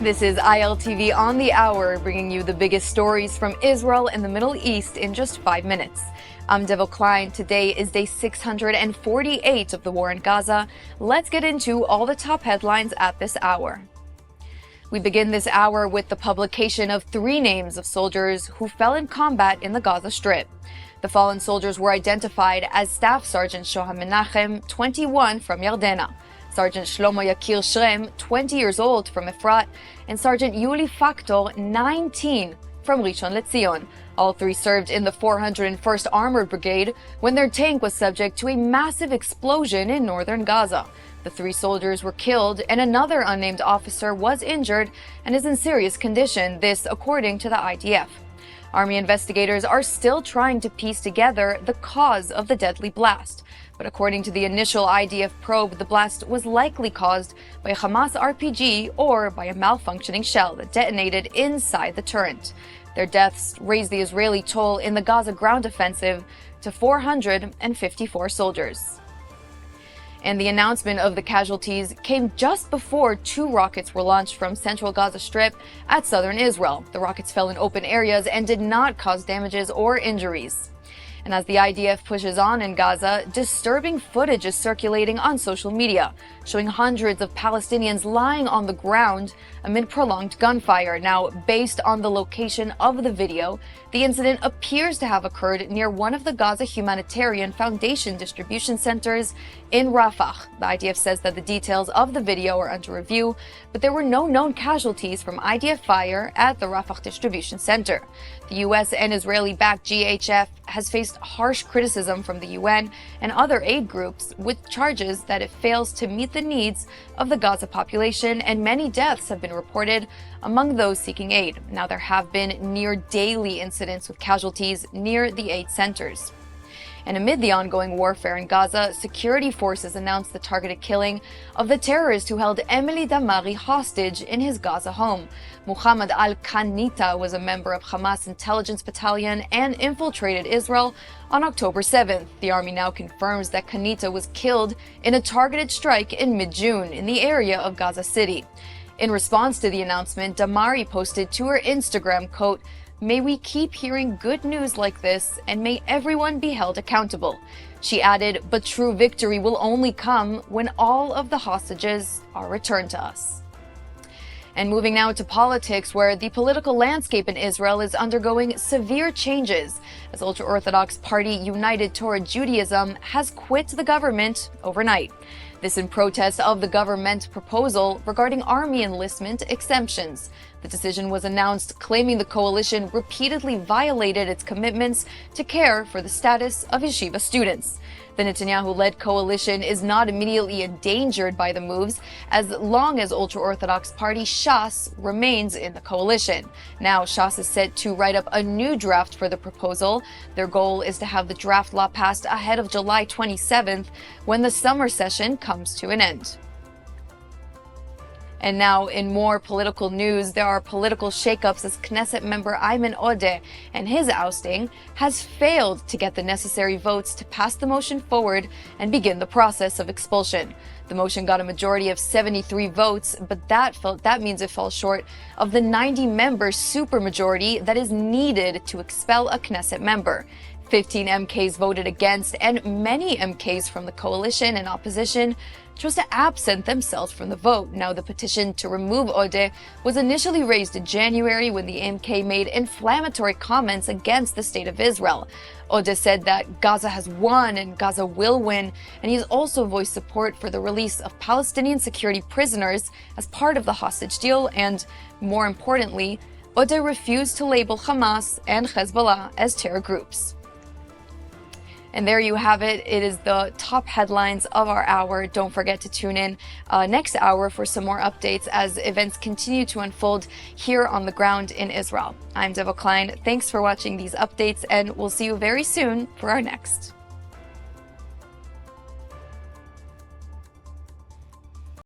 This is ILTV on the Hour, bringing you the biggest stories from Israel and the Middle East in just 5 minutes. I'm Devil Klein. Today is day 648 of the war in Gaza. Let's get into all the top headlines at this hour. We begin this hour with the publication of 3 names of soldiers who fell in combat in the Gaza Strip. The fallen soldiers were identified as Staff Sergeant Shoham Menachem, 21, from Yardena, Sergeant Shlomo Yakir Shrem, 20 years old, from Efrat, and Sergeant Yuli Factor, 19, from Rishon LeZion. All 3 served in the 401st Armored Brigade when their tank was subject to a massive explosion in northern Gaza. The 3 soldiers were killed and another unnamed officer was injured and is in serious condition, this according to the IDF. Army investigators are still trying to piece together the cause of the deadly blast. But according to the initial IDF probe, the blast was likely caused by a Hamas RPG or by a malfunctioning shell that detonated inside the turret. Their deaths raised the Israeli toll in the Gaza ground offensive to 454 soldiers. And the announcement of the casualties came just before 2 rockets were launched from central Gaza Strip at southern Israel. The rockets fell in open areas and did not cause damages or injuries. And as the IDF pushes on in Gaza, disturbing footage is circulating on social media, showing hundreds of Palestinians lying on the ground amid prolonged gunfire. Now, based on the location of the video, the incident appears to have occurred near one of the Gaza Humanitarian Foundation distribution centers in Rafah. The IDF says that the details of the video are under review, but there were no known casualties from IDF fire at the Rafah distribution center. The U.S. and Israeli-backed GHF has faced harsh criticism from the UN and other aid groups, with charges that it fails to meet the needs of the Gaza population, and many deaths have been reported among those seeking aid. Now, there have been near daily incidents with casualties near the aid centers. And amid the ongoing warfare in Gaza, security forces announced the targeted killing of the terrorist who held Emily Damari hostage in his Gaza home. Muhammad al-Kanita was a member of Hamas intelligence battalion and infiltrated Israel on October 7th. The army now confirms that Kanita was killed in a targeted strike in mid-June in the area of Gaza City. In response to the announcement, Damari posted to her Instagram, quote, "May we keep hearing good news like this, and may everyone be held accountable." She added, "But true victory will only come when all of the hostages are returned to us." And moving now to politics, where the political landscape in Israel is undergoing severe changes, as ultra-Orthodox party United Torah Judaism has quit the government overnight. This in protest of the government proposal regarding army enlistment exemptions. The decision was announced claiming the coalition repeatedly violated its commitments to care for the status of yeshiva students. The Netanyahu-led coalition is not immediately endangered by the moves as long as ultra-Orthodox party Shas remains in the coalition. Now, Shas is set to write up a new draft for the proposal. Their goal is to have the draft law passed ahead of July 27th, when the summer session comes to an end. And now, in more political news, there are political shakeups as Knesset member Ayman Odeh and his ousting has failed to get the necessary votes to pass the motion forward and begin the process of expulsion. The motion got a majority of 73 votes, but that means it falls short of the 90-member supermajority that is needed to expel a Knesset member. 15 MKs voted against, and many MKs from the coalition and opposition chose to absent themselves from the vote. Now, the petition to remove Odeh was initially raised in January when the MK made inflammatory comments against the state of Israel. Odeh said that Gaza has won and Gaza will win, and he's also voiced support for the release of Palestinian security prisoners as part of the hostage deal, and more importantly, Odeh refused to label Hamas and Hezbollah as terror groups. And there you have it. It is the top headlines of our hour. Don't forget to tune in next hour for some more updates as events continue to unfold here on the ground in Israel. I'm Devil Klein. Thanks for watching these updates, and we'll see you very soon for our next.